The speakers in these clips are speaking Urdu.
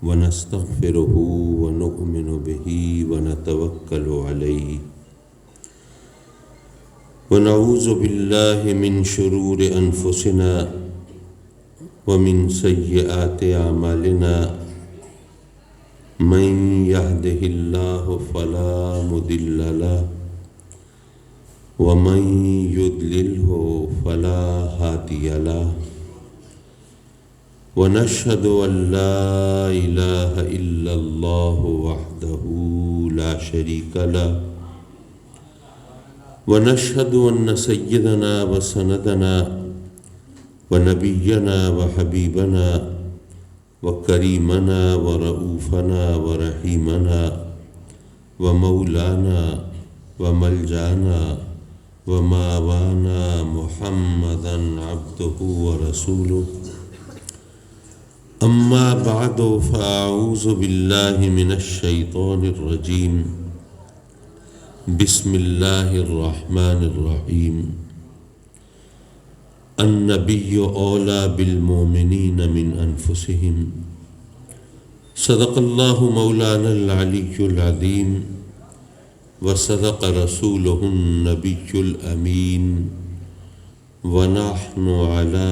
ونستغفره ونؤمن به ونتوكل عليه ونعوذ بالله من شرور أنفسنا ومن سيئات أعمالنا من يهده الله فلا مضل له ومن يضلله فلا هادي له ونشهد أن لا إله إلا الله وحده لا شريك له ونشهد أن سيدنا وسندنا ونبينا وحبيبنا وكريمنا ورؤوفنا ورحيمنا ومولانا وملجانا وماوانا محمدا عبده ورسوله أما بعد فأعوذ بالله من الشيطان الرجيم بسم الله الرحمن الرحيم النبي أولى بالمؤمنين من أنفسهم صدق الله مولانا العلي العظيم وصدق رسوله النبي الأمين ونحن على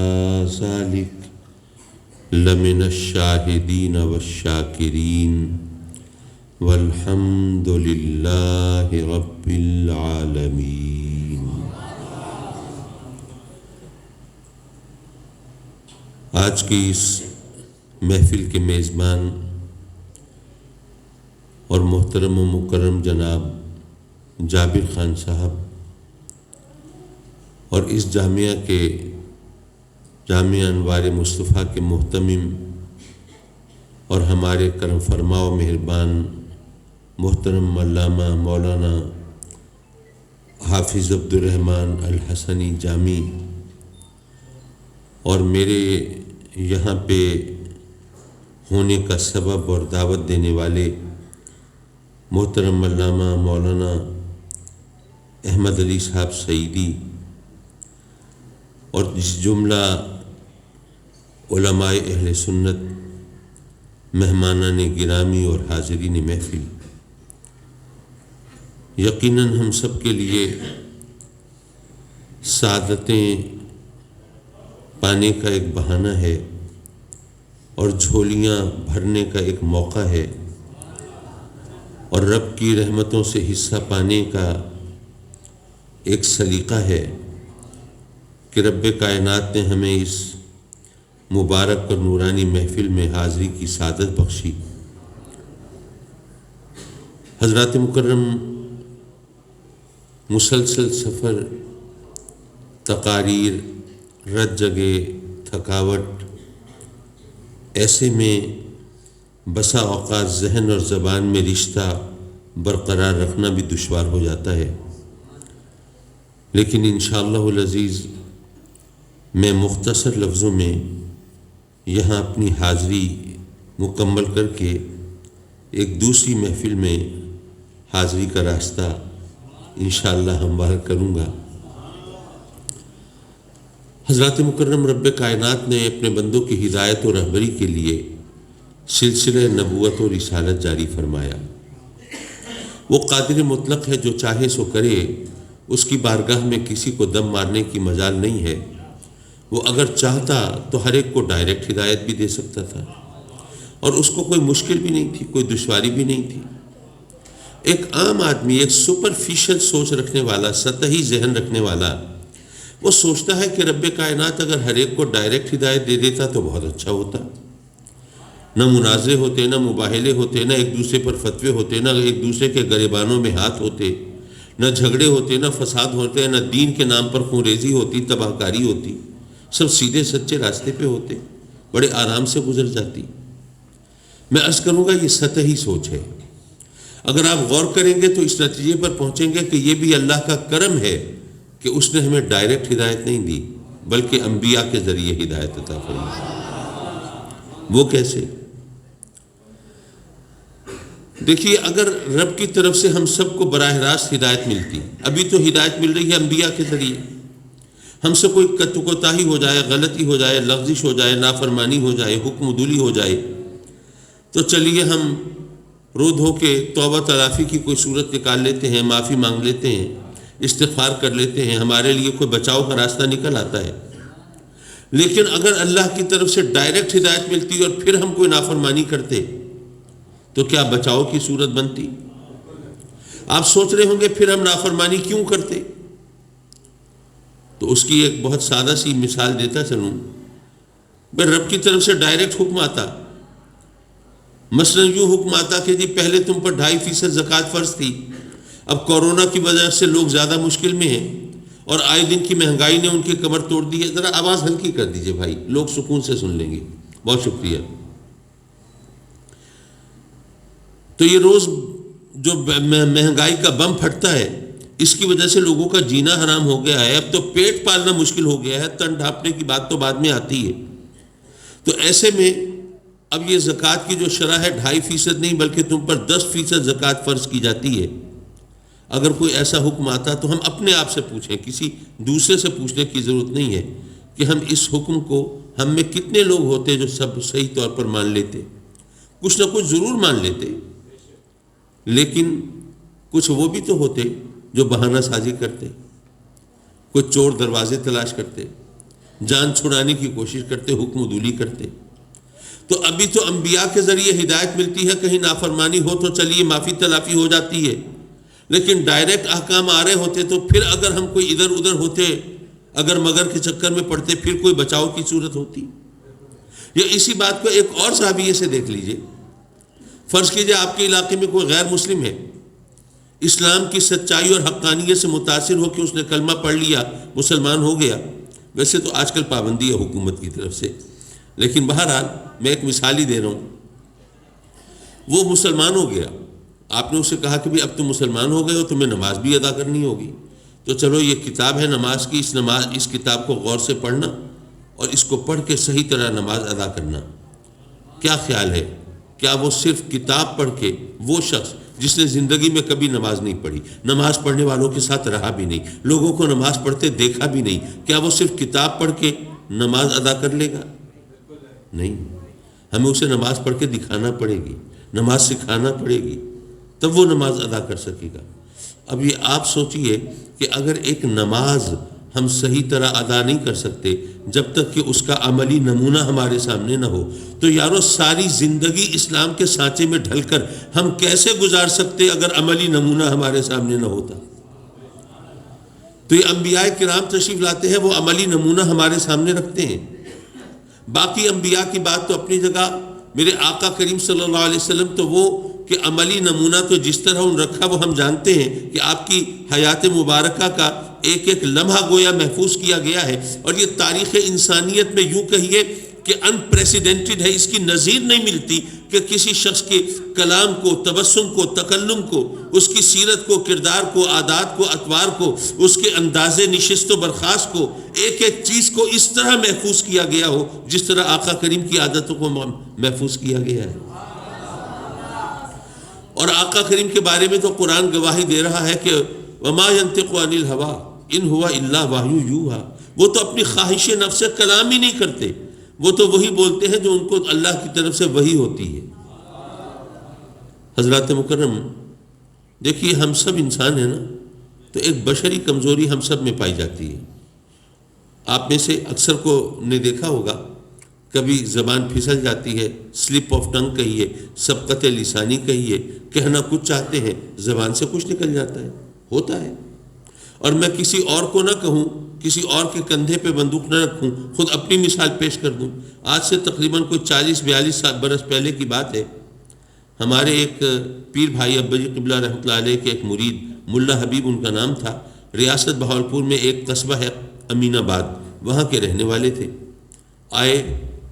ذلك لمن الشاهدين والشاكرين والحمد لله رب العالمين۔ آج کی اس محفل کے میزبان اور محترم و مکرم جناب جابر خان صاحب اور اس جامعہ کے جامعہ انوار مصطفیٰ کے محتمم اور ہمارے کرم فرما و مہربان محترم علامہ مولانا حافظ عبد الرحمن الحسنی جامی اور میرے یہاں پہ ہونے کا سبب اور دعوت دینے والے محترم علامہ مولانا احمد علی صاحب سعیدی اور جملہ علماء اہل سنت، مہمانان گرامی اور حاضرین محفل، یقیناً ہم سب کے لیے سعادتیں پانے کا ایک بہانہ ہے اور جھولیاں بھرنے کا ایک موقع ہے اور رب کی رحمتوں سے حصہ پانے کا ایک سلیقہ ہے کہ رب کائنات نے ہمیں اس مبارک اور نورانی محفل میں حاضری کی سعادت بخشی۔ حضرات مکرم، مسلسل سفر، تقاریر، رت جگہ، تھکاوٹ، ایسے میں بسا اوقات ذہن اور زبان میں رشتہ برقرار رکھنا بھی دشوار ہو جاتا ہے، لیکن انشاءاللہ العزیز میں مختصر لفظوں میں یہاں اپنی حاضری مکمل کر کے ایک دوسری محفل میں حاضری کا راستہ انشاءاللہ ہموار کروں گا۔ حضرات مکرم، رب کائنات نے اپنے بندوں کی ہدایت و رہبری کے لیے سلسلہ نبوت و رسالت جاری فرمایا۔ وہ قادر مطلق ہے، جو چاہے سو کرے، اس کی بارگاہ میں کسی کو دم مارنے کی مجال نہیں ہے۔ وہ اگر چاہتا تو ہر ایک کو ڈائریکٹ ہدایت بھی دے سکتا تھا اور اس کو کوئی مشکل بھی نہیں تھی، کوئی دشواری بھی نہیں تھی۔ ایک عام آدمی، ایک سپرفیشل سوچ رکھنے والا، سطحی ذہن رکھنے والا، وہ سوچتا ہے کہ رب کائنات اگر ہر ایک کو ڈائریکٹ ہدایت دے دیتا تو بہت اچھا ہوتا، نہ منازعے ہوتے، نہ مباہلے ہوتے، نہ ایک دوسرے پر فتوے ہوتے، نہ ایک دوسرے کے گریبانوں میں ہاتھ ہوتے، نہ جھگڑے ہوتے، نہ فساد ہوتے، نہ دین کے نام پر خون ریزی ہوتی، تباہ کاری ہوتی، سب سیدھے سچے راستے پہ ہوتے، بڑے آرام سے گزر جاتی۔ میں عرض کروں گا یہ سطحی سوچ ہے۔ اگر آپ غور کریں گے تو اس نتیجے پر پہنچیں گے کہ یہ بھی اللہ کا کرم ہے کہ اس نے ہمیں ڈائریکٹ ہدایت نہیں دی بلکہ انبیاء کے ذریعے ہدایت عطا فرمائی۔ وہ کیسے؟ دیکھیے، اگر رب کی طرف سے ہم سب کو براہ راست ہدایت ملتی، ابھی تو ہدایت مل رہی ہے انبیاء کے ذریعے، ہم سے کوئی کوتاہی ہو جائے، غلطی ہو جائے، لغزش ہو جائے، نافرمانی ہو جائے، حکم عدولی ہو جائے تو چلیے ہم رو دھو کے توبہ تلافی کی کوئی صورت نکال لیتے ہیں، معافی مانگ لیتے ہیں، استغفار کر لیتے ہیں، ہمارے لیے کوئی بچاؤ کا راستہ نکل آتا ہے۔ لیکن اگر اللہ کی طرف سے ڈائریکٹ ہدایت ملتی اور پھر ہم کوئی نافرمانی کرتے تو کیا بچاؤ کی صورت بنتی؟ آپ سوچ رہے ہوں گے پھر ہم نافرمانی کیوں کرتے؟ تو اس کی ایک بہت سادہ سی مثال دیتا چلوں۔ بھئی رب کی طرف سے ڈائریکٹ حکم آتا، مثلا یوں حکم آتا کہ جی پہلے تم پر 2.5% زکوٰۃ فرض تھی، اب کورونا کی وجہ سے لوگ زیادہ مشکل میں ہیں اور آئے دن کی مہنگائی نے ان کی کمر توڑ دی ہے، ذرا آواز ہلکی کر دیجئے بھائی، لوگ سکون سے سن لیں گے، بہت شکریہ۔ تو یہ روز جو مہنگائی کا بم پھٹتا ہے، اس کی وجہ سے لوگوں کا جینا حرام ہو گیا ہے، اب تو پیٹ پالنا مشکل ہو گیا ہے، تن ڈھانپنے کی بات تو بعد میں آتی ہے۔ تو ایسے میں اب یہ زکوٰۃ کی جو شرح ہے 2.5% نہیں بلکہ تم پر 10% زکوٰۃ فرض کی جاتی ہے۔ اگر کوئی ایسا حکم آتا تو ہم اپنے آپ سے پوچھیں، کسی دوسرے سے پوچھنے کی ضرورت نہیں ہے کہ ہم اس حکم کو، ہم میں کتنے لوگ ہوتے جو سب صحیح طور پر مان لیتے؟ کچھ نہ کچھ ضرور مان لیتے، لیکن کچھ وہ بھی تو ہوتے جو بہانہ سازی کرتے، کچھ چور دروازے تلاش کرتے، جان چھڑانے کی کوشش کرتے، حکم عدولی کرتے۔ تو ابھی تو انبیاء کے ذریعے ہدایت ملتی ہے، کہیں نافرمانی ہو تو چلیے معافی تلافی ہو جاتی ہے، لیکن ڈائریکٹ احکام آ رہے ہوتے تو پھر اگر ہم کوئی ادھر ادھر ہوتے، اگر مگر کے چکر میں پڑتے، پھر کوئی بچاؤ کی صورت ہوتی؟ یا اسی بات کو ایک اور زاویے سے دیکھ لیجئے۔ فرض کیجئے آپ کے علاقے میں کوئی غیر مسلم ہے، اسلام کی سچائی اور حقانیت سے متاثر ہو کے اس نے کلمہ پڑھ لیا، مسلمان ہو گیا۔ ویسے تو آج کل پابندی ہے حکومت کی طرف سے، لیکن بہرحال میں ایک مثال ہی دے رہا ہوں۔ وہ مسلمان ہو گیا، آپ نے اسے کہا کہ بھی اب تم مسلمان ہو گئے ہو، تمہیں نماز بھی ادا کرنی ہوگی، تو چلو یہ کتاب ہے نماز کی، اس کتاب کو غور سے پڑھنا اور اس کو پڑھ کے صحیح طرح نماز ادا کرنا۔ کیا خیال ہے، کیا وہ صرف کتاب پڑھ کے، وہ شخص جس نے زندگی میں کبھی نماز نہیں پڑھی، نماز پڑھنے والوں کے ساتھ رہا بھی نہیں، لوگوں کو نماز پڑھتے دیکھا بھی نہیں، کیا وہ صرف کتاب پڑھ کے نماز ادا کر لے گا؟ نہیں، ہمیں اسے نماز پڑھ کے دکھانا پڑے گی، نماز سکھانا پڑے گی، تب وہ نماز ادا کر سکے گا۔ اب یہ آپ سوچئے کہ اگر ایک نماز ہم صحیح طرح ادا نہیں کر سکتے جب تک کہ اس کا عملی نمونہ ہمارے سامنے نہ ہو، تو یارو ساری زندگی اسلام کے سانچے میں ڈھل کر ہم کیسے گزار سکتے اگر عملی نمونہ ہمارے سامنے نہ ہوتا؟ تو یہ انبیاء کرام تشریف لاتے ہیں، وہ عملی نمونہ ہمارے سامنے رکھتے ہیں۔ باقی انبیاء کی بات تو اپنی جگہ، میرے آقا کریم صلی اللہ علیہ وسلم تو وہ کہ عملی نمونہ تو جس طرح ان رکھا وہ ہم جانتے ہیں کہ آپ کی حیات مبارکہ کا ایک ایک لمحہ گویا محفوظ کیا گیا ہے، اور یہ تاریخ انسانیت میں یوں کہیے کہ انپریسیڈنٹڈ ہے، اس کی نظیر نہیں ملتی کہ کسی شخص کے کلام کو، تبسم کو، تکلم کو، اس کی سیرت کو، کردار کو، عادات کو، اطوار کو، اس کے انداز نشست و برخاست کو، ایک ایک چیز کو اس طرح محفوظ کیا گیا ہو جس طرح آقا کریم کی عادتوں کو محفوظ کیا گیا ہے۔ اور آقا کریم کے بارے میں تو قرآن گواہی دے رہا ہے کہ وَمَا يَنْتِقُ عَنِ الْهَوَىٰ إِنْ هُوَ إِلَّا وَحْيٌ يُوحَىٰ، وہ تو اپنی خواہش نفس سے کلام ہی نہیں کرتے، وہ تو وہی بولتے ہیں جو ان کو اللہ کی طرف سے وحی ہوتی ہے۔ حضرات مکرم، دیکھیے ہم سب انسان ہیں نا، تو ایک بشری کمزوری ہم سب میں پائی جاتی ہے۔ آپ میں سے اکثر کو نے دیکھا ہوگا، کبھی زبان پھسل جاتی ہے، سلپ آف ٹنگ کہیے، سبقت لسانی کہیے، کہنا کچھ چاہتے ہیں، زبان سے کچھ نکل جاتا ہے، ہوتا ہے۔ اور میں کسی اور کو نہ کہوں، کسی اور کے کندھے پہ بندوق نہ رکھوں، خود اپنی مثال پیش کر دوں۔ آج سے تقریباً کوئی 40-42 برس پہلے کی بات ہے، ہمارے ایک پیر بھائی ابا جی قبلہ رحمۃ اللہ علیہ کے ایک مرید، ملا حبیب ان کا نام تھا، ریاست بہاولپور میں ایک قصبہ ہے امین آباد، وہاں کے رہنے والے تھے۔ آئے،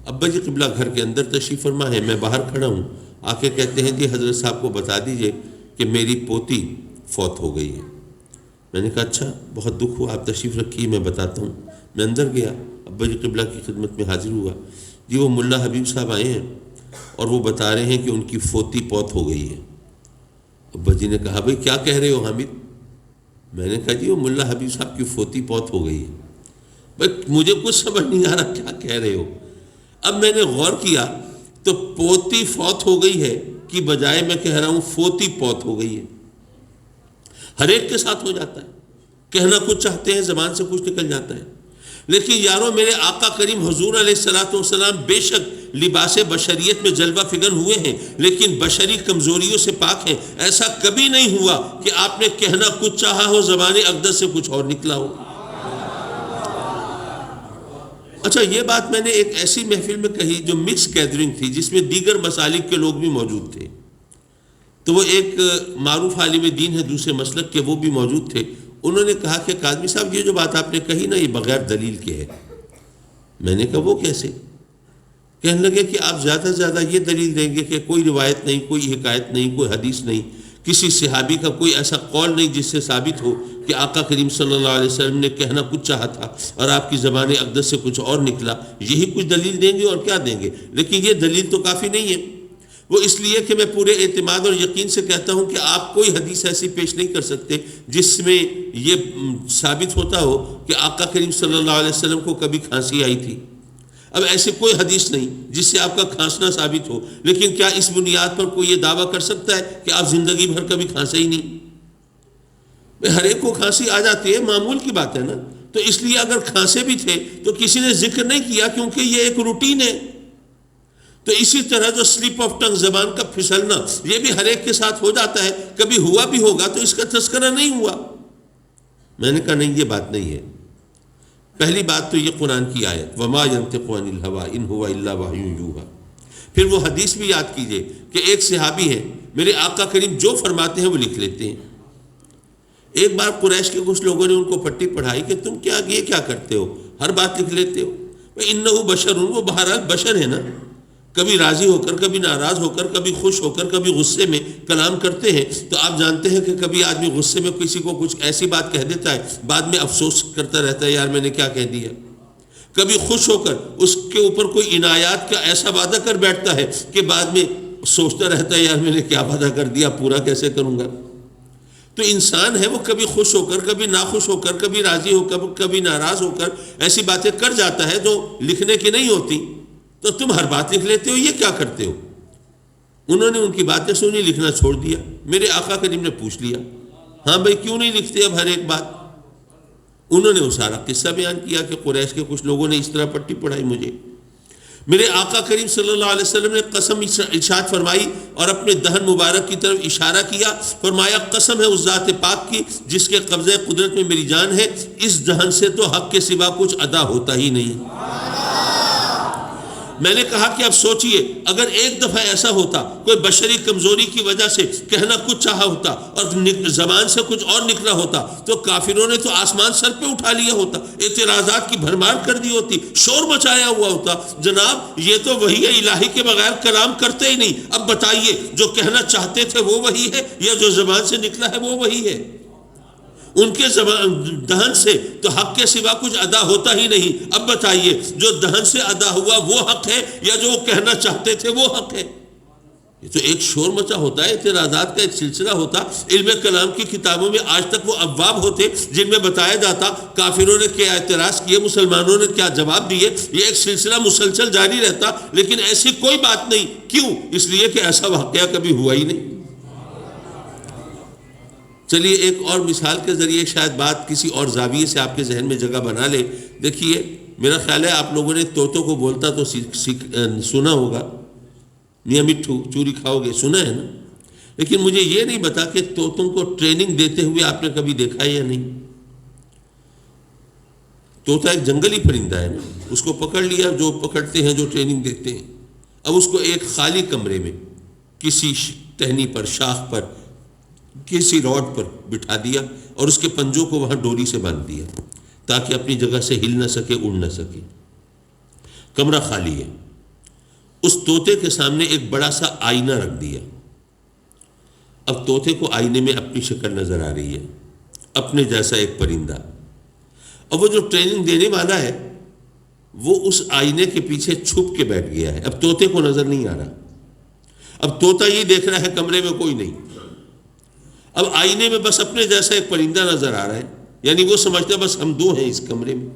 ابا جی قبلہ گھر کے اندر تشریف فرما ہے، میں باہر کھڑا ہوں، آ کے کہتے ہیں جی حضرت صاحب کو بتا دیجئے کہ میری پوتی فوت ہو گئی ہے۔ میں نے کہا اچھا، بہت دکھ ہوا، آپ تشریف رکھیے، میں بتاتا ہوں۔ میں اندر گیا، ابا جی قبلہ کی خدمت میں حاضر ہوا، جی وہ ملا حبیب صاحب آئے ہیں اور وہ بتا رہے ہیں کہ ان کی پوتی فوت ہو گئی ہے۔ ابا جی نے کہا بھئی کیا کہہ رہے ہو حامد؟ میں نے کہا جی وہ ملا حبیب صاحب کی پوتی فوت ہو گئی ہے۔ بھئی مجھے کچھ سمجھ نہیں آ رہا کیا کہہ رہے ہو۔ اب میں نے غور کیا، تو پوتی فوت ہو گئی ہے کی بجائے میں کہہ رہا ہوں فوتی پوت ہو گئی ہے. ہر ایک کے ساتھ ہو جاتا ہے، کہنا کچھ چاہتے ہیں زبان سے کچھ نکل جاتا ہے. لیکن یارو میرے آقا کریم حضور علیہ السلام بے شک لباس بشریت میں جلوہ فگن ہوئے ہیں، لیکن بشری کمزوریوں سے پاک ہیں. ایسا کبھی نہیں ہوا کہ آپ نے کہنا کچھ چاہا ہو زبان اقدس سے کچھ اور نکلا ہو. اچھا، یہ بات میں نے ایک ایسی محفل میں کہی جو مکس گیدرنگ تھی، جس میں دیگر مسالک کے لوگ بھی موجود تھے. تو وہ ایک معروف عالم دین ہے دوسرے مسلک کے، وہ بھی موجود تھے. انہوں نے کہا کہ کاظمی صاحب یہ جو بات آپ نے کہی نا، یہ بغیر دلیل کے ہے. میں نے کہا وہ کیسے؟ کہنے لگے کہ آپ زیادہ سے زیادہ یہ دلیل دیں گے کہ کوئی روایت نہیں، کوئی حکایت نہیں، کوئی حدیث نہیں، کسی صحابی کا کوئی ایسا قول نہیں جس سے ثابت ہو کہ آقا کریم صلی اللہ علیہ وسلم نے کہنا کچھ چاہا تھا اور آپ کی زبان اقدس سے کچھ اور نکلا. یہی کچھ دلیل دیں گے اور کیا دیں گے؟ لیکن یہ دلیل تو کافی نہیں ہے. وہ اس لیے کہ میں پورے اعتماد اور یقین سے کہتا ہوں کہ آپ کوئی حدیث ایسی پیش نہیں کر سکتے جس میں یہ ثابت ہوتا ہو کہ آقا کریم صلی اللہ علیہ وسلم کو کبھی کھانسی آئی تھی. اب ایسی کوئی حدیث نہیں جس سے آپ کا کھانسنا ثابت ہو. لیکن کیا اس بنیاد پر کوئی یہ دعویٰ کر سکتا ہے کہ آپ زندگی بھر کبھی کھانسے ہی نہیں؟ ہر ایک کو کھانسی آ جاتی ہے، معمول کی بات ہے نا. تو اس لیے اگر کھانسے بھی تھے تو کسی نے ذکر نہیں کیا کیونکہ یہ ایک روٹین ہے. تو اسی طرح جو سلپ آف ٹنگ، زبان کا پھسلنا، یہ بھی ہر ایک کے ساتھ ہو جاتا ہے. کبھی ہوا بھی ہوگا تو اس کا تذکرہ نہیں ہوا. میں نے کہا نہیں، یہ بات نہیں ہے. پہلی بات تو یہ قرآن کی آیت وما ينطق عن الهوى ان هو الا وحی یوحی. پھر وہ حدیث بھی یاد کیجئے کہ ایک صحابی ہے، میرے آقا کریم جو فرماتے ہیں وہ لکھ لیتے ہیں. ایک بار قریش کے کچھ لوگوں نے ان کو پٹی پڑھائی کہ تم یہ کیا کرتے ہو، ہر بات لکھ لیتے ہو. انہ بشر، وہ بہرحال بشر ہے نا، کبھی راضی ہو کر، کبھی ناراض ہو کر، کبھی خوش ہو کر، کبھی غصے میں کلام کرتے ہیں. تو آپ جانتے ہیں کہ کبھی آدمی غصے میں کسی کو کچھ ایسی بات کہہ دیتا ہے، بعد میں افسوس کرتا رہتا ہے یار میں نے کیا کہہ دیا. کبھی خوش ہو کر اس کے اوپر کوئی عنایات کا ایسا وعدہ کر بیٹھتا ہے کہ بعد میں سوچتا رہتا ہے یار میں نے کیا وعدہ کر دیا، پورا کیسے کروں گا. تو انسان ہے وہ کبھی خوش ہو کر، کبھی ناخوش ہو کر، کبھی راضی ہو کر، کبھی ناراض ہو کر ایسی باتیں کر جاتا ہے جو لکھنے کی نہیں ہوتی. تو تم ہر بات لکھ لیتے ہو، یہ کیا کرتے ہو؟ انہوں نے ان کی باتیں سنی، لکھنا چھوڑ دیا. میرے آقا کریم نے پوچھ لیا ہاں بھائی کیوں نہیں لکھتے اب ہر ایک بات؟ انہوں نے وہ سارا قصہ بیان کیا کہ قریش کے کچھ لوگوں نے اس طرح پٹی پڑھائی مجھے. میرے آقا کریم صلی اللہ علیہ وسلم نے قسم ارشاد فرمائی اور اپنے دہن مبارک کی طرف اشارہ کیا. فرمایا قسم ہے اس ذات پاک کی جس کے قبضہ قدرت میں میری جان ہے، اس دہن سے تو حق کے سوا کچھ ادا ہوتا ہی نہیں. میں نے کہا کہ اب سوچئے اگر ایک دفعہ ایسا ہوتا کوئی بشری کمزوری کی وجہ سے کہنا کچھ چاہا ہوتا اور زبان سے کچھ اور نکلا ہوتا تو کافروں نے تو آسمان سر پہ اٹھا لیا ہوتا، اعتراضات کی بھرمار کر دی ہوتی، شور مچایا ہوا ہوتا. جناب یہ تو وحی الہی کے بغیر کلام کرتے ہی نہیں. اب بتائیے جو کہنا چاہتے تھے وہ وہی ہے یا جو زبان سے نکلا ہے وہ وہی ہے؟ ان کے دہن سے تو حق کے سوا کچھ ادا ہوتا ہی نہیں. اب بتائیے جو دہن سے ادا ہوا وہ حق ہے یا جو کہنا چاہتے تھے وہ حق ہے؟ یہ تو ایک شور مچا ہوتا ہے، اعتراضات کا ایک سلسلہ ہوتا. علم کلام کی کتابوں میں آج تک وہ ابواب ہوتے جن میں بتایا جاتا کافروں نے کیا اعتراض کیے، مسلمانوں نے کیا جواب دیے. یہ ایک سلسلہ مسلسل جاری رہتا. لیکن ایسی کوئی بات نہیں. کیوں؟ اس لیے کہ ایسا واقعہ کبھی ہوا ہی نہیں. چلیے ایک اور مثال کے ذریعے شاید بات کسی اور زاویے سے آپ کے ذہن میں جگہ بنا لے. دیکھیے میرا خیال ہے آپ لوگوں نے طوطوں کو بولتا تو سنا ہوگا، میاں مٹھو چوری کھاؤ گے، سنا ہے نا. لیکن مجھے یہ نہیں بتا کہ طوطوں کو ٹریننگ دیتے ہوئے آپ نے کبھی دیکھا ہے یا نہیں. طوطا ایک جنگلی پرندہ ہے نا، اس کو پکڑ لیا جو پکڑتے ہیں، جو ٹریننگ دیتے ہیں. اب اس کو ایک خالی کمرے میں کسی ٹہنی پر، شاخ پر، کسی راڈ پر بٹھا دیا اور اس کے پنجوں کو وہاں ڈوری سے باندھ دیا تاکہ اپنی جگہ سے ہل نہ سکے، اڑ نہ سکے. کمرہ خالی ہے. اس طوطے کے سامنے ایک بڑا سا آئینہ رکھ دیا. اب طوطے کو آئینے میں اپنی شکل نظر آ رہی ہے، اپنے جیسا ایک پرندہ. اب وہ جو ٹریننگ دینے والا ہے وہ اس آئینے کے پیچھے چھپ کے بیٹھ گیا ہے. اب طوطے کو نظر نہیں آ رہا. اب طوطا یہ دیکھ رہا ہے کمرے میں کوئی نہیں. اب آئینے میں بس اپنے جیسا ایک پرندہ نظر آ رہا ہے، یعنی وہ سمجھتا ہے بس ہم دو ہیں اس کمرے میں.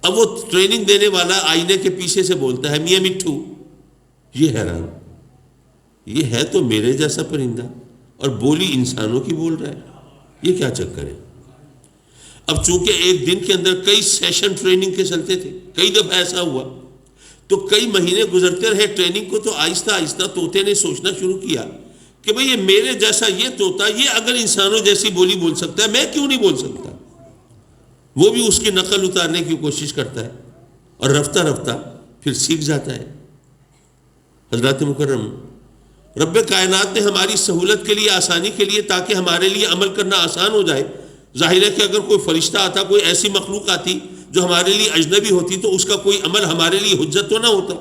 اب وہ ٹریننگ دینے والا آئینے کے پیچھے سے بولتا ہے میاں مٹھو یہ حیران، یہ ہے تو میرے جیسا پرندہ اور بولی انسانوں کی بول رہا ہے، یہ کیا چکر ہے؟ اب چونکہ ایک دن کے اندر کئی سیشن ٹریننگ کے چلتے تھے، کئی دفعہ ایسا ہوا، تو کئی مہینے گزرتے رہے ٹریننگ کو، تو آہستہ آہستہ طوطے نے سوچنا شروع کیا کہ بھئی یہ میرے جیسا یہ طوطا، یہ اگر انسانوں جیسی بولی بول سکتا ہے، میں کیوں نہیں بول سکتا؟ وہ بھی اس کی نقل اتارنے کی کوشش کرتا ہے اور رفتہ رفتہ پھر سیکھ جاتا ہے۔ حضرات مکرم، رب کائنات نے ہماری سہولت کے لیے، آسانی کے لیے، تاکہ ہمارے لیے عمل کرنا آسان ہو جائے، ظاہر ہے کہ اگر کوئی فرشتہ آتا، کوئی ایسی مخلوق آتی جو ہمارے لیے اجنبی ہوتی، تو اس کا کوئی عمل ہمارے لیے حجت تو نہ ہوتا۔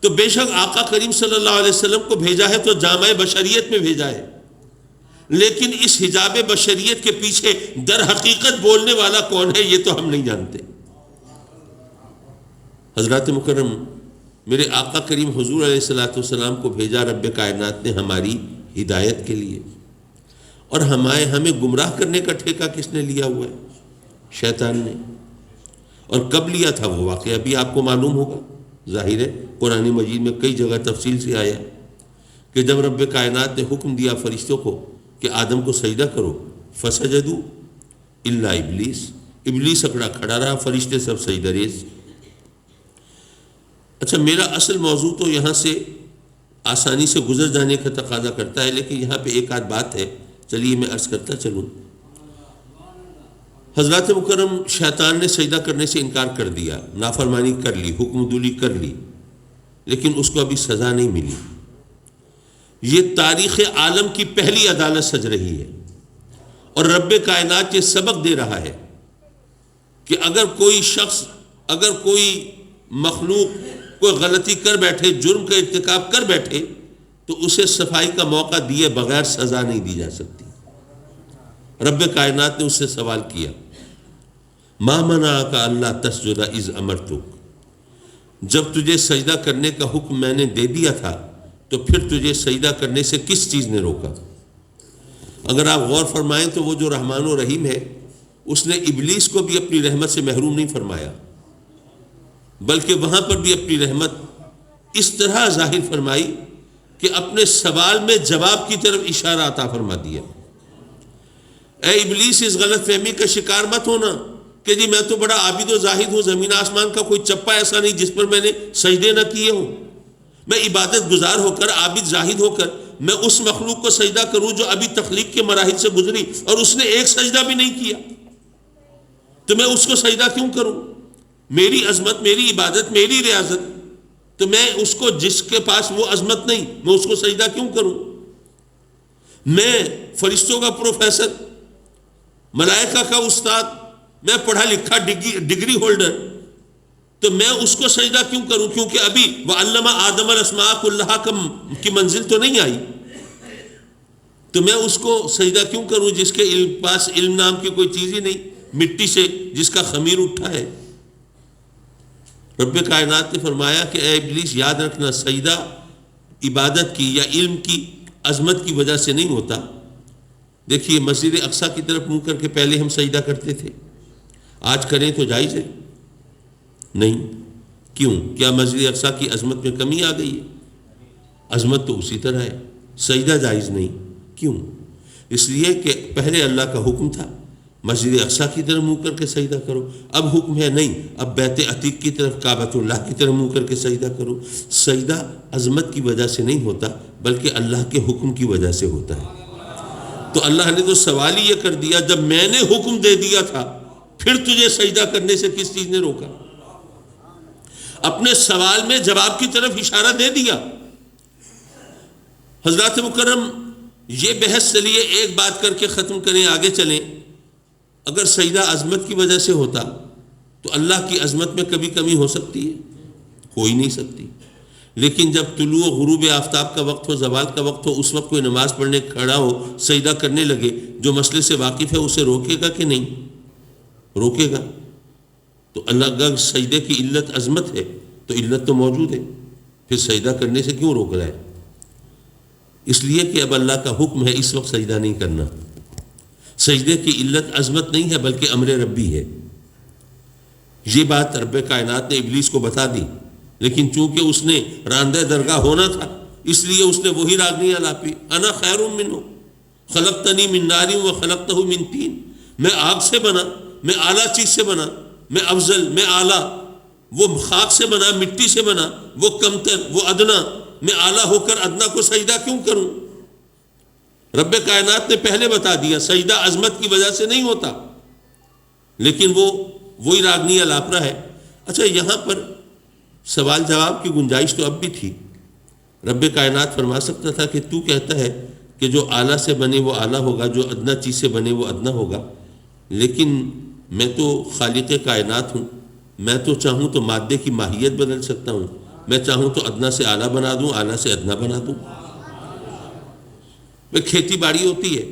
تو بے شک آقا کریم صلی اللہ علیہ وسلم کو بھیجا ہے تو جامع بشریت میں بھیجا ہے، لیکن اس حجاب بشریت کے پیچھے در حقیقت بولنے والا کون ہے یہ تو ہم نہیں جانتے۔ حضرات مکرم، میرے آقا کریم حضور علیہ السلام کو بھیجا رب کائنات نے ہماری ہدایت کے لیے، اور ہمیں گمراہ کرنے کا ٹھیکہ کس نے لیا ہوا ہے؟ شیطان نے۔ اور کب لیا تھا وہ واقعہ بھی آپ کو معلوم ہوگا، ظاہر ہے قرآن مجید میں کئی جگہ تفصیل سے آیا کہ جب رب کائنات نے حکم دیا فرشتوں کو کہ آدم کو سجدہ کرو، فسجدوا الا ابلیس، ابلیس اکڑا کھڑا رہا، فرشتے سب سجدہ ریز۔ اچھا، میرا اصل موضوع تو یہاں سے آسانی سے گزر جانے کا تقاضا کرتا ہے، لیکن یہاں پہ ایک آدھ بات ہے، چلیے میں عرض کرتا چلوں۔ حضرات مکرم، شیطان نے سجدہ کرنے سے انکار کر دیا، نافرمانی کر لی، حکم دولی کر لی، لیکن اس کو ابھی سزا نہیں ملی۔ یہ تاریخ عالم کی پہلی عدالت سج رہی ہے، اور رب کائنات یہ سبق دے رہا ہے کہ اگر کوئی شخص، اگر کوئی مخلوق کوئی غلطی کر بیٹھے، جرم کا ارتکاب کر بیٹھے، تو اسے صفائی کا موقع دیے بغیر سزا نہیں دی جا سکتی۔ رب کائنات نے اس سے سوال کیا، ما منعک الا تسجد اذ امرتک، جب تجھے سجدہ کرنے کا حکم میں نے دے دیا تھا تو پھر تجھے سجدہ کرنے سے کس چیز نے روکا؟ اگر آپ غور فرمائیں تو وہ جو رحمان و رحیم ہے، اس نے ابلیس کو بھی اپنی رحمت سے محروم نہیں فرمایا، بلکہ وہاں پر بھی اپنی رحمت اس طرح ظاہر فرمائی کہ اپنے سوال میں جواب کی طرف اشارہ عطا فرما دیا۔ اے ابلیس، اس غلط فہمی کا شکار مت ہونا کہ جی میں تو بڑا عابد و زاہد ہوں، زمین آسمان کا کوئی چپا ایسا نہیں جس پر میں نے سجدے نہ کیے ہوں۔ میں عبادت گزار ہو کر، عابد زاہد ہو کر، میں اس مخلوق کو سجدہ کروں جو ابھی تخلیق کے مراحل سے گزری اور اس نے ایک سجدہ بھی نہیں کیا، تو میں اس کو سجدہ کیوں کروں؟ میری عظمت، میری عبادت، میری ریاضت، تو میں اس کو، جس کے پاس وہ عظمت نہیں، میں اس کو سجدہ کیوں کروں؟ میں فرشتوں کا پروفیسر، ملائکہ کا استاد، میں پڑھا لکھا ڈگری ہولڈر، تو میں اس کو سجدہ کیوں کروں؟ کیونکہ ابھی وَعَلَّمَ آدَمَ الْأَسْمَاءَ كُلَّهَا کی منزل تو نہیں آئی، تو میں اس کو سجدہ کیوں کروں جس کے پاس علم نام کی کوئی چیز ہی نہیں، مٹی سے جس کا خمیر اٹھا ہے۔ رب کائنات نے فرمایا کہ اے ابلیس، یاد رکھنا، سجدہ عبادت کی یا علم کی عظمت کی وجہ سے نہیں ہوتا۔ دیکھیے، مسجد اقصیٰ کی طرف منہ کر کے پہلے ہم سجدہ کرتے تھے، آج کریں تو جائز ہے؟ نہیں۔ کیوں؟ کیا مسجد اقصیٰ کی عظمت میں کمی آ گئی ہے؟ عظمت تو اسی طرح ہے، سجدہ جائز نہیں۔ کیوں؟ اس لیے کہ پہلے اللہ کا حکم تھا مسجد اقصیٰ کی طرف منہ کر کے سجدہ کرو، اب حکم ہے نہیں، اب بیت عتیق کی طرف، کعبۃ اللہ کی طرف منہ کر کے سجدہ کرو۔ سجدہ عظمت کی وجہ سے نہیں ہوتا، بلکہ اللہ کے حکم کی وجہ سے ہوتا ہے۔ تو اللہ نے تو سوال ہی یہ کر دیا، جب میں نے حکم دے دیا تھا پھر تجھے سجدہ کرنے سے کس چیز نے روکا؟ اپنے سوال میں جواب کی طرف اشارہ دے دیا۔ حضرات مکرم، یہ بحث چلیے ایک بات کر کے ختم کریں، آگے چلیں۔ اگر سجدہ عظمت کی وجہ سے ہوتا تو اللہ کی عظمت میں کبھی کمی ہو سکتی ہے؟ ہو ہی نہیں سکتی۔ لیکن جب طلوع و غروب آفتاب کا وقت ہو، زوال کا وقت ہو، اس وقت کوئی نماز پڑھنے کھڑا ہو، سجدہ کرنے لگے، جو مسئلے سے واقف ہے اسے روکے گا کہ نہیں؟ روکے گا۔ تو اللہ کا سجدے کی علت عظمت ہے تو علت تو موجود ہے، پھر سجدہ کرنے سے کیوں روک رہا ہے؟ اس لیے کہ اب اللہ کا حکم ہے اس وقت سجدہ نہیں کرنا۔ سجدے کی علت عظمت نہیں ہے بلکہ امر ربی ہے۔ یہ بات رب کائنات نے ابلیس کو بتا دی لیکن چونکہ اس نے راندہ درگاہ ہونا تھا اس لیے اس نے وہی راگنیاں لاپی. انا خیر منہ خلقتنی من نار و خلقتہ من طین. میں آگ سے بنا، میں اعلیٰ چیز سے بنا، میں افضل، میں اعلیٰ. وہ خاک سے بنا، مٹی سے بنا، وہ کمتر، وہ ادنا. میں اعلیٰ ہو کر ادنا کو سجدہ کیوں کروں؟ رب کائنات نے پہلے بتا دیا سجدہ عظمت کی وجہ سے نہیں ہوتا، لیکن وہ وہی راگنیاں لاپ رہا ہے. اچھا، یہاں پر سوال جواب کی گنجائش تو اب بھی تھی. رب کائنات فرما سکتا تھا کہ تو کہتا ہے کہ جو اعلیٰ سے بنے وہ اعلیٰ ہوگا، جو ادنا چیز سے بنے وہ ادنا ہوگا، لیکن میں تو خالق کائنات ہوں. میں تو چاہوں تو مادے کی ماہیت بدل سکتا ہوں. میں چاہوں تو ادنا سے اعلیٰ بنا دوں، اعلیٰ سے ادنا بنا دوں. کھیتی باڑی ہوتی ہے،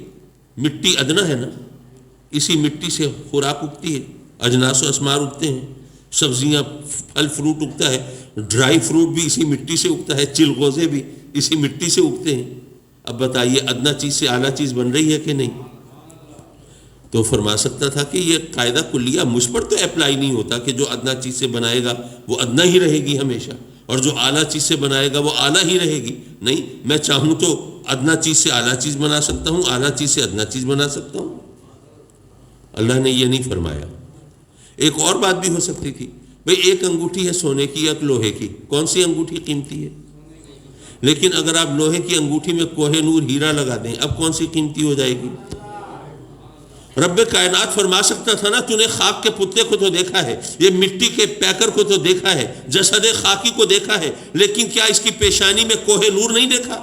مٹی ادنا ہے نا، اسی مٹی سے خوراک اگتی ہے، اجناس و اسمار اگتے ہیں، سبزیاں، پھل فروٹ اگتا ہے، ڈرائی فروٹ بھی اسی مٹی سے اگتا ہے، چلغوزے بھی اسی مٹی سے اگتے ہیں. اب بتائیے ادنا چیز سے اعلیٰ چیز بن رہی ہے کہ نہیں؟ تو فرما سکتا تھا کہ یہ قاعدہ کلیہ مجھ پر تو اپلائی نہیں ہوتا کہ جو ادنا چیز سے بنائے گا وہ ادنا ہی رہے گی ہمیشہ، اور جو اعلیٰ چیز سے بنائے گا وہ اعلیٰ ہی رہے گی. نہیں، میں چاہوں تو ادنا چیز سے اعلیٰ چیز بنا سکتا ہوں، اعلیٰ چیز سے ادنا چیز بنا سکتا ہوں. اللہ نے یہ نہیں فرمایا. ایک اور بات بھی ہو سکتی تھی، بھئی ایک انگوٹھی ہے سونے کی، ایک لوہے کی، کون سی انگوٹھی قیمتی ہے؟ لیکن اگر آپ لوہے کی انگوٹھی میں کوہ نور ہیرا لگا دیں، اب کون سی قیمتی ہو جائے گی؟ رب کائنات فرما سکتا تھا نا، تو نے خاک کے پتلے کو تو دیکھا ہے، یہ مٹی کے پیکر کو تو دیکھا ہے، جسد خاکی کو دیکھا ہے، لیکن کیا اس کی پیشانی میں کوہ نور نہیں دیکھا؟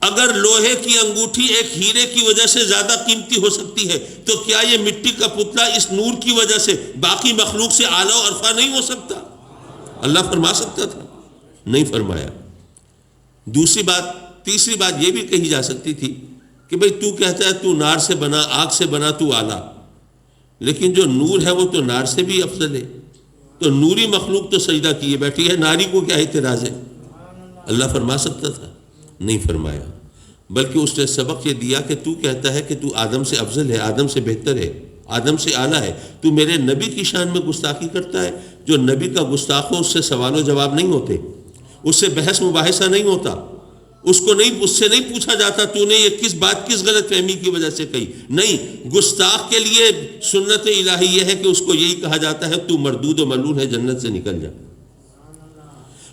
اگر لوہے کی انگوٹھی ایک ہیرے کی وجہ سے زیادہ قیمتی ہو سکتی ہے تو کیا یہ مٹی کا پتلا اس نور کی وجہ سے باقی مخلوق سے اعلیٰ و عرفہ نہیں ہو سکتا؟ اللہ فرما سکتا تھا، نہیں فرمایا. تیسری بات یہ بھی کہی جا سکتی تھی کہ بھئی تو کہتا ہے تو نار سے بنا، آگ سے بنا، تو اعلیٰ، لیکن جو نور ہے وہ تو نار سے بھی افضل ہے، تو نوری مخلوق تو سجدہ کیے بیٹھی ہے، ناری کو کیا اعتراض ہے؟ اللہ فرما سکتا تھا، نہیں فرمایا. بلکہ اس نے سبق یہ دیا کہ تو کہتا ہے کہ تو آدم سے افضل ہے، آدم سے بہتر ہے، آدم سے اعلیٰ ہے، تو میرے نبی کی شان میں گستاخی کرتا ہے. جو نبی کا گستاخ ہو اس سے سوال و جواب نہیں ہوتے، اس سے بحث مباحثہ نہیں ہوتا، اس سے نہیں پوچھا جاتا تو نے یہ کس غلط فہمی کی وجہ سے کہی. نہیں، گستاخ کے لیے سنت الہی یہ ہے کہ اس کو یہی کہا جاتا ہے تو مردود و ملعون ہے، جنت سے نکل جا.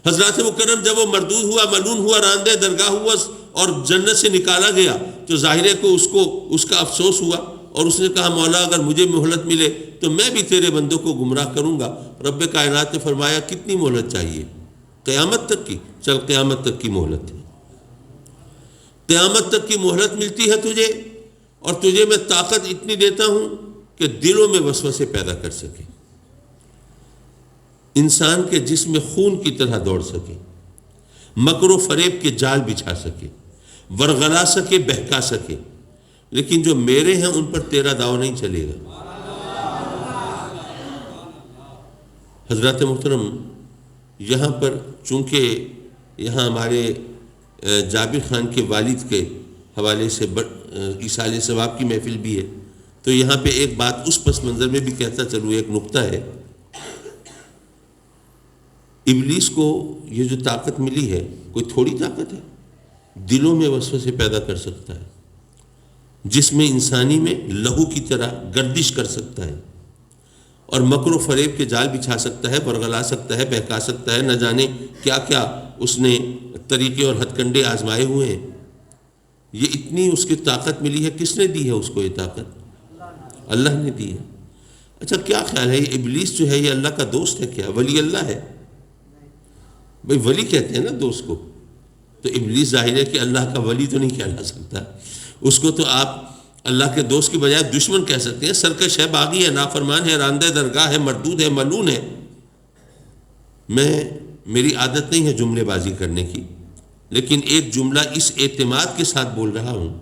حضرات مکرم جب وہ مردود ہوا، ملعون ہوا، راندہ درگاہ ہوا اور جنت سے نکالا گیا تو ظاہر ہے کہ اس کا افسوس ہوا، اور اس نے کہا مولا اگر مجھے مہلت ملے تو میں بھی تیرے بندوں کو گمراہ کروں گا. رب کائنات نے فرمایا کتنی مہلت چاہیے؟ قیامت تک کی. چل قیامت تک کی مہلت ہے، قیامت تک کی مہلت ملتی ہے تجھے، اور تجھے میں طاقت اتنی دیتا ہوں کہ دلوں میں وسوسے پیدا کر سکے، انسان کے جسم میں خون کی طرح دوڑ سکے، مکر و فریب کے جال بچھا سکے، ورغلا سکے، بہکا سکے. لیکن جو میرے ہیں ان پر تیرا داؤ نہیں چلے گا. حضرات محترم، یہاں پر چونکہ یہاں ہمارے جابر خان کے والد کے حوالے سے ایصال ثواب کی محفل بھی ہے، تو یہاں پہ ایک بات اس پس منظر میں بھی کہتا چلوں، ایک نقطہ ہے. ابلیس کو یہ جو طاقت ملی ہے کوئی تھوڑی طاقت ہے، دلوں میں وسوسے پیدا کر سکتا ہے، جسم انسانی میں لہو کی طرح گردش کر سکتا ہے، اور مکر و فریب کے جال بچھا سکتا ہے، ورغلا سکتا ہے، بہکا سکتا ہے. نہ جانے کیا کیا اس نے طریقے اور ہتھ کنڈے آزمائے ہوئے ہیں. یہ اتنی اس کی طاقت ملی ہے، کس نے دی ہے اس کو یہ طاقت؟ اللہ نے دی ہے. اچھا کیا خیال ہے یہ ابلیس جو ہے یہ اللہ کا دوست ہے کیا؟ ولی اللہ ہے؟ بھئی ولی کہتے ہیں نا دوست کو، تو ابلیس ظاہر ہے کہ اللہ کا ولی تو نہیں کہلا سکتا، اس کو تو آپ اللہ کے دوست کی بجائے دشمن کہہ سکتے ہیں. سرکش ہے، باغی ہے، نافرمان ہے، راندہ درگاہ ہے، مردود ہے، ملعون ہے. میری عادت نہیں ہے جملے بازی کرنے کی، لیکن ایک جملہ اس اعتماد کے ساتھ بول رہا ہوں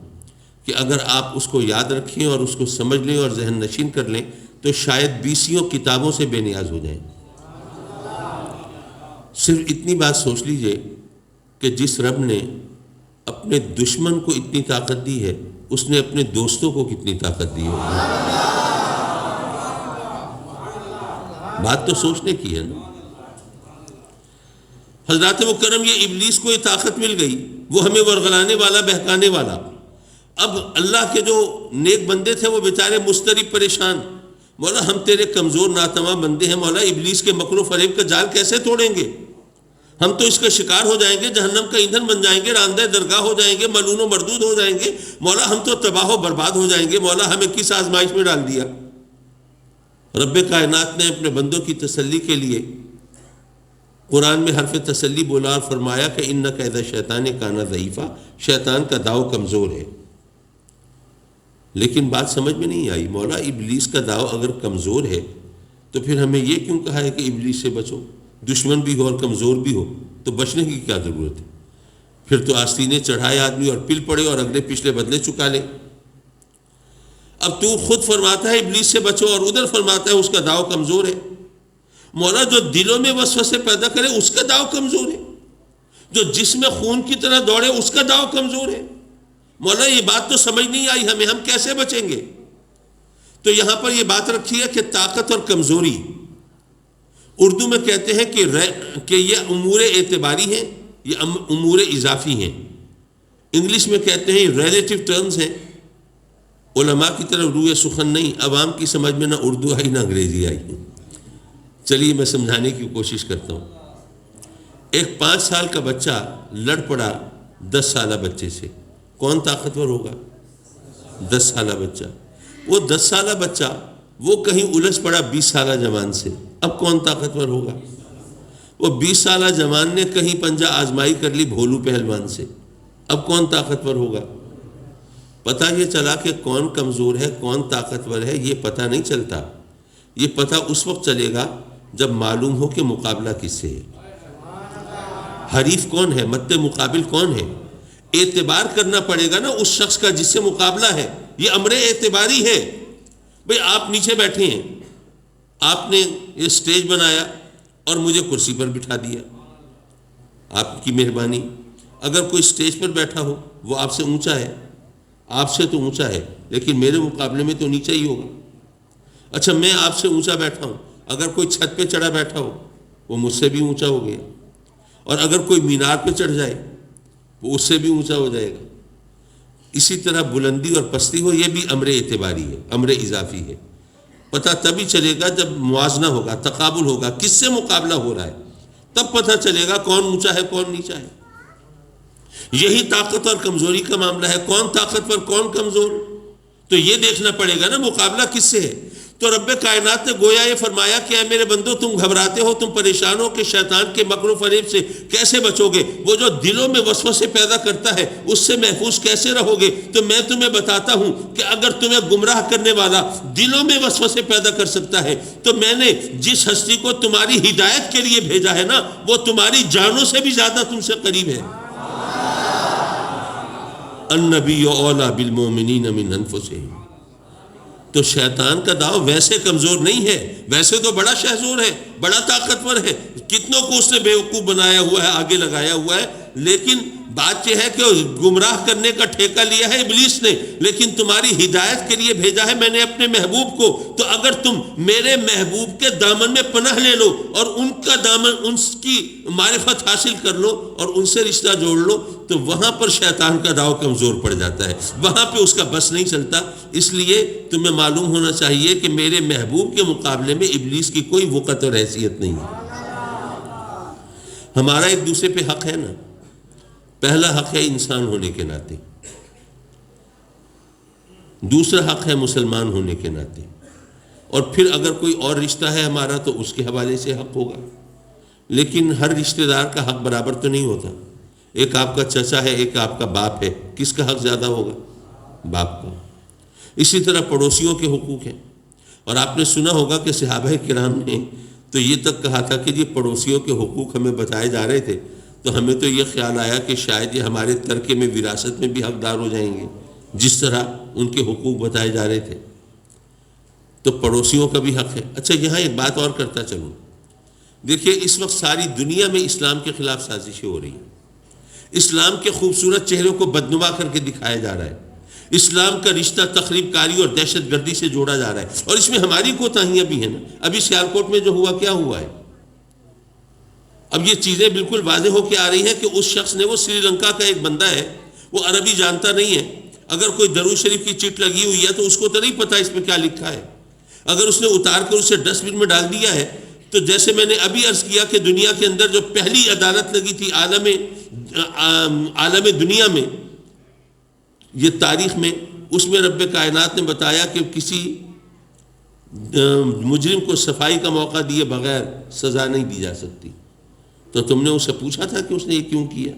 کہ اگر آپ اس کو یاد رکھیں اور اس کو سمجھ لیں اور ذہن نشین کر لیں تو شاید 20 کتابوں سے بے نیاز ہو جائیں. صرف اتنی بات سوچ لیجئے کہ جس رب نے اپنے دشمن کو اتنی طاقت دی ہے، اس نے اپنے دوستوں کو کتنی طاقت دی ہوگی. بات تو سوچنے کی ہے نا۔ حضرات مکرم، یہ ابلیس کو یہ طاقت مل گئی، وہ ہمیں ورغلانے والا، بہکانے والا۔ اب اللہ کے جو نیک بندے تھے وہ بیچارے مضطرب، پریشان، مولا ہم تیرے کمزور ناتواں بندے ہیں، مولا ابلیس کے مکر و فریب کا جال کیسے توڑیں گے؟ ہم تو اس کا شکار ہو جائیں گے، جہنم کا ایندھن بن جائیں گے، راندہ درگاہ ہو جائیں گے، ملون و مردود ہو جائیں گے، مولا ہم تو تباہ و برباد ہو جائیں گے، مولا ہمیں کس آزمائش میں ڈال دیا؟ رب کائنات نے اپنے بندوں کی تسلی کے لیے قرآن میں حرف تسلی بولا اور فرمایا کہ ان کید شیطان کان ضعیفا، شیطان کا داؤ کمزور ہے۔ لیکن بات سمجھ میں نہیں آئی، مولا ابلیس کا داؤ اگر کمزور ہے تو پھر ہمیں یہ کیوں کہا ہے کہ ابلیس سے بچو؟ دشمن بھی ہو اور کمزور بھی ہو تو بچنے کی کیا ضرورت ہے؟ پھر تو آستینے چڑھائے آدمی اور پل پڑے اور اگلے پچھلے بدلے چکا لے۔ اب تو خود فرماتا ہے ابلیس سے بچو اور ادھر فرماتا ہے اس کا داؤ کمزور ہے۔ مولا جو دلوں میں وسوسے پیدا کرے اس کا داؤ کمزور ہے، جو جسم میں خون کی طرح دوڑے اس کا داؤ کمزور ہے۔ مولا یہ بات تو سمجھ نہیں آئی ہمیں، ہم کیسے بچیں گے؟ تو یہاں پر یہ بات رکھی ہے کہ طاقت اور کمزوری، اردو میں کہتے ہیں کہ یہ امور اعتباری ہیں، یہ امور اضافی ہیں۔ انگلش میں کہتے ہیں ریلیٹیو ٹرمز ہیں۔ علماء کی طرف روئے سخن نہیں، عوام کی سمجھ میں نہ اردو آئی نہ انگریزی آئی۔ چلیے میں سمجھانے کی کوشش کرتا ہوں۔ ایک 5 سال کا بچہ لڑ پڑا 10 سالہ بچے سے، کون طاقتور ہوگا؟ 10 سالہ بچہ۔ وہ 10 سالہ بچہ وہ کہیں الجھ پڑا 20 سالہ جوان سے، اب کون طاقتور ہوگا؟ وہ 20 سالہ جوان نے کہیں پنجہ آزمائی کر لی بھولو پہلوان سے، اب کون طاقتور ہوگا؟ پتہ یہ چلا کہ کون کمزور ہے کون طاقتور ہے، یہ پتہ نہیں چلتا، یہ پتہ اس وقت چلے گا جب معلوم ہو کہ مقابلہ کس سے ہے، حریف کون ہے، مد مقابل کون ہے۔ اعتبار کرنا پڑے گا نا اس شخص کا جس سے مقابلہ ہے، یہ امر اعتباری ہے۔ بھئی آپ نیچے بیٹھے ہیں، آپ نے یہ سٹیج بنایا اور مجھے کرسی پر بٹھا دیا، آپ کی مہربانی۔ اگر کوئی سٹیج پر بیٹھا ہو وہ آپ سے اونچا ہے، آپ سے تو اونچا ہے لیکن میرے مقابلے میں تو نیچا ہی ہوگا۔ اچھا میں آپ سے اونچا بیٹھا ہوں، اگر کوئی چھت پہ چڑھا بیٹھا ہو وہ مجھ سے بھی اونچا ہو گیا، اور اگر کوئی مینار پہ چڑھ جائے وہ اس سے بھی اونچا ہو جائے گا۔ اسی طرح بلندی اور پستی ہو، یہ بھی امر اعتباری ہے، امر اضافی ہے۔ پتہ تبھی چلے گا جب موازنہ ہوگا، تقابل ہوگا، کس سے مقابلہ ہو رہا ہے، تب پتہ چلے گا کون اونچا ہے کون نیچا ہے۔ یہی طاقت اور کمزوری کا معاملہ ہے، کون طاقتور کون کمزور، تو یہ دیکھنا پڑے گا نا مقابلہ کس سے ہے۔ تو رب کائنات نے گویا یہ فرمایا کہ اے میرے بندو تم گھبراتے ہو، تم پریشان ہو کہ شیطان کے مکر و فریب سے کیسے بچو گے، وہ جو دلوں میں وسوسے پیدا کرتا ہے اس سے محفوظ کیسے رہو گے؟ تو میں تمہیں بتاتا ہوں کہ اگر تمہیں گمراہ کرنے والا دلوں میں وسوسے پیدا کر سکتا ہے تو میں نے جس ہستی کو تمہاری ہدایت کے لیے بھیجا ہے نا وہ تمہاری جانوں سے بھی زیادہ تم سے قریب ہے۔ النبی اولیٰ بالمؤمنین من انفسہم۔ تو شیطان کا داؤ ویسے کمزور نہیں ہے، ویسے تو بڑا شہزور ہے، بڑا طاقتور ہے، کتنوں کو اس نے بیوقوف بنایا ہوا ہے، آگے لگایا ہوا ہے، لیکن بات یہ ہے کہ گمراہ کرنے کا ٹھیکہ لیا ہے ابلیس نے، لیکن تمہاری ہدایت کے لیے بھیجا ہے میں نے اپنے محبوب کو۔ تو اگر تم میرے محبوب کے دامن میں پناہ لے لو اور ان کا دامن، ان کی معرفت حاصل کر لو اور ان سے رشتہ جوڑ لو، تو وہاں پر شیطان کا داؤ کمزور پڑ جاتا ہے، وہاں پہ اس کا بس نہیں چلتا۔ اس لیے تمہیں معلوم ہونا چاہیے کہ میرے محبوب کے مقابلے میں ابلیس کی کوئی وقت اور حیثیت نہیں ہے۔ ہمارا ایک دوسرے پہ حق ہے نا، پہلا حق ہے انسان ہونے کے ناطے، دوسرا حق ہے مسلمان ہونے کے ناطے، اور پھر اگر کوئی اور رشتہ ہے ہمارا تو اس کے حوالے سے حق ہوگا۔ لیکن ہر رشتہ دار کا حق برابر تو نہیں ہوتا، ایک آپ کا چچا ہے ایک آپ کا باپ ہے، کس کا حق زیادہ ہوگا؟ باپ کا۔ اسی طرح پڑوسیوں کے حقوق ہیں، اور آپ نے سنا ہوگا کہ صحابہ کرام نے تو یہ تک کہا تھا کہ یہ پڑوسیوں کے حقوق ہمیں بتائے جا رہے تھے تو ہمیں تو یہ خیال آیا کہ شاید یہ ہمارے ترکے میں وراثت میں بھی حقدار ہو جائیں گے، جس طرح ان کے حقوق بتائے جا رہے تھے۔ تو پڑوسیوں کا بھی حق ہے۔ اچھا یہاں ایک بات اور کرتا چلوں، دیکھیے اس وقت ساری دنیا میں اسلام کے خلاف سازشیں ہو رہی ہیں، اسلام کے خوبصورت چہروں کو بدنما کر کے دکھایا جا رہا ہے، اسلام کا رشتہ تخریب کاری اور دہشت گردی سے جوڑا جا رہا ہے، اور اس میں ہماری کوتاہیاں بھی ہیں نا۔ ابھی سیالکوٹ میں جو ہوا کیا ہوا ہے؟ اب یہ چیزیں بالکل واضح ہو کے آ رہی ہیں کہ اس شخص نے، وہ سری لنکا کا ایک بندہ ہے، وہ عربی جانتا نہیں ہے، اگر کوئی درود شریف کی چٹ لگی ہوئی ہے تو اس کو تو نہیں پتہ اس میں کیا لکھا ہے، اگر اس نے اتار کر اسے ڈسٹ بن میں ڈال دیا ہے تو جیسے میں نے ابھی عرض کیا کہ دنیا کے اندر جو پہلی عدالت لگی تھی عالم دنیا میں، یہ تاریخ میں، اس میں رب کائنات نے بتایا کہ کسی مجرم کو صفائی کا موقع دیے بغیر سزا نہیں دی جا سکتی۔ تو تم نے اسے پوچھا تھا کہ اس نے یہ کیوں کیا؟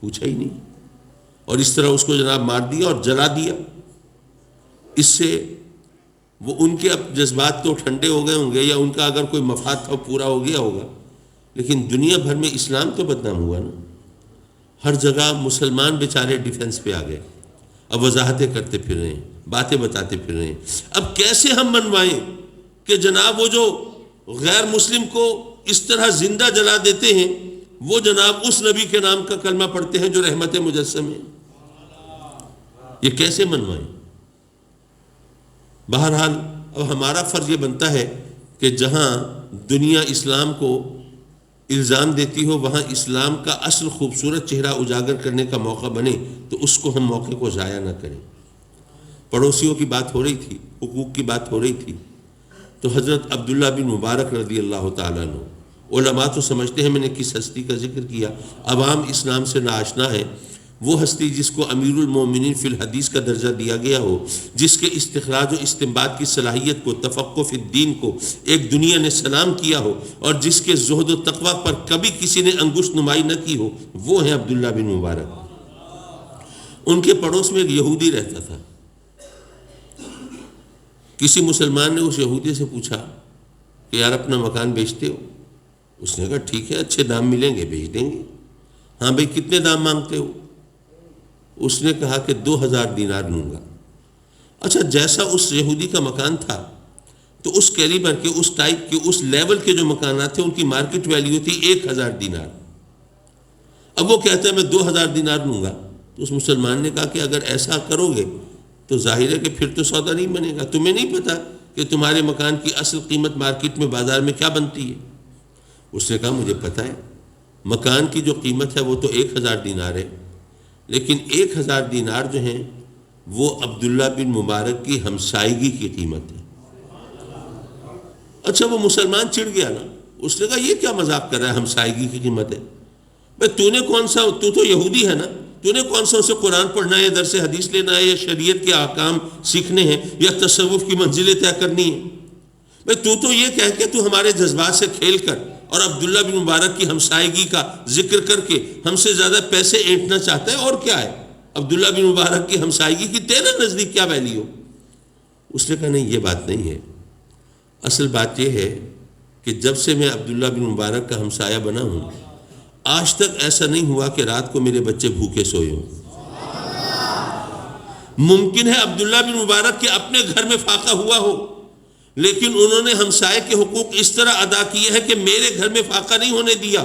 پوچھا ہی نہیں، اور اس طرح اس کو جناب مار دیا اور جلا دیا۔ اس سے وہ ان کے اب جذبات تو ٹھنڈے ہو گئے ہوں گے، یا ان کا اگر کوئی مفاد تھا پورا ہو گیا ہوگا، لیکن دنیا بھر میں اسلام تو بدنام ہوا نا۔ ہر جگہ مسلمان بیچارے ڈیفنس پہ آ گئے، اب وضاحتیں کرتے پھر رہے ہیں، باتیں بتاتے پھر رہے ہیں۔ اب کیسے ہم منوائیں کہ جناب وہ جو غیر مسلم کو اس طرح زندہ جلا دیتے ہیں، وہ جناب اس نبی کے نام کا کلمہ پڑھتے ہیں جو رحمت مجسم ہے؟ یہ کیسے منوائیں؟ بہرحال اب ہمارا فرض یہ بنتا ہے کہ جہاں دنیا اسلام کو الزام دیتی ہو، وہاں اسلام کا اصل خوبصورت چہرہ اجاگر کرنے کا موقع بنے تو اس کو ہم موقع کو ضائع نہ کریں۔ پڑوسیوں کی بات ہو رہی تھی، حقوق کی بات ہو رہی تھی، تو حضرت عبداللہ بن مبارک رضی اللہ تعالیٰ عنہ، علماء تو سمجھتے ہیں، میں نے کس ہستی کا ذکر کیا، عوام اسلام سے ناآشنا ہے، وہ ہستی جس کو امیر المومنین فی الحدیث کا درجہ دیا گیا ہو، جس کے استخراج و استنباط کی صلاحیت کو، تفقہ فی الدین کو ایک دنیا نے سلام کیا ہو، اور جس کے زہد و تقوی پر کبھی کسی نے انگشت نمائی نہ کی ہو، وہ ہیں عبداللہ بن مبارک۔ ان کے پڑوس میں ایک یہودی رہتا تھا۔ کسی مسلمان نے اس یہودی سے پوچھا کہ یار اپنا مکان بیچتے ہو؟ اس نے کہا ٹھیک ہے، اچھے دام ملیں گے بیچ دیں گے۔ ہاں بھئی کتنے دام مانگتے ہو؟ اس نے کہا کہ 2000 دینار لوں گا۔ اچھا، جیسا اس یہودی کا مکان تھا تو اس کیلیبر کے، اس ٹائپ کے، اس لیول کے جو مکانات تھے ان کی مارکیٹ ویلیو تھی 1000 دینار۔ اب وہ کہتا ہے میں 2000 دینار لوں گا، تو اس مسلمان نے کہا کہ اگر ایسا کرو گے تو ظاہر ہے کہ پھر تو سودا نہیں بنے گا، تمہیں نہیں پتا کہ تمہارے مکان کی اصل قیمت مارکیٹ میں بازار میں کیا بنتی ہے؟ اس نے کہا مجھے پتا ہے، مکان کی جو قیمت ہے وہ تو 1000 دینار ہے، لیکن 1000 دینار جو ہیں وہ عبداللہ بن مبارک کی ہمسائیگی کی قیمت ہے۔ اچھا، وہ مسلمان چڑ گیا نا، اس نے کہا یہ کیا مذاق کر رہا ہے، ہمسائیگی کی قیمت ہے؟ بھائی تو نے کون سا، تو تو یہودی ہے نا، تو نے کون سا اسے قرآن پڑھنا ہے، یا درس حدیث لینا ہے، یا شریعت کے احکام سیکھنے ہیں، یا تصوف کی منزلیں طے کرنی ہیں؟ بھائی تو یہ کہہ کے تو ہمارے جذبات سے کھیل کر اور عبداللہ بن مبارک کی ہمسائیگی کا ذکر کر کے ہم سے زیادہ پیسے اینٹنا چاہتا ہے، اور کیا ہے؟ عبداللہ بن مبارک کی ہمسائیگی کی تیرے نزدیک کیا ویلیو؟ اس نے کہا نہیں، یہ بات نہیں ہے، اصل بات یہ ہے کہ جب سے میں عبداللہ بن مبارک کا ہمسایہ بنا ہوں، آج تک ایسا نہیں ہوا کہ رات کو میرے بچے بھوکے سوئے ہوں۔ ممکن ہے عبداللہ بن مبارک کے اپنے گھر میں فاقہ ہوا ہو، لیکن انہوں نے ہمسائے کے حقوق اس طرح ادا کیے ہیں کہ میرے گھر میں فاقہ نہیں ہونے دیا۔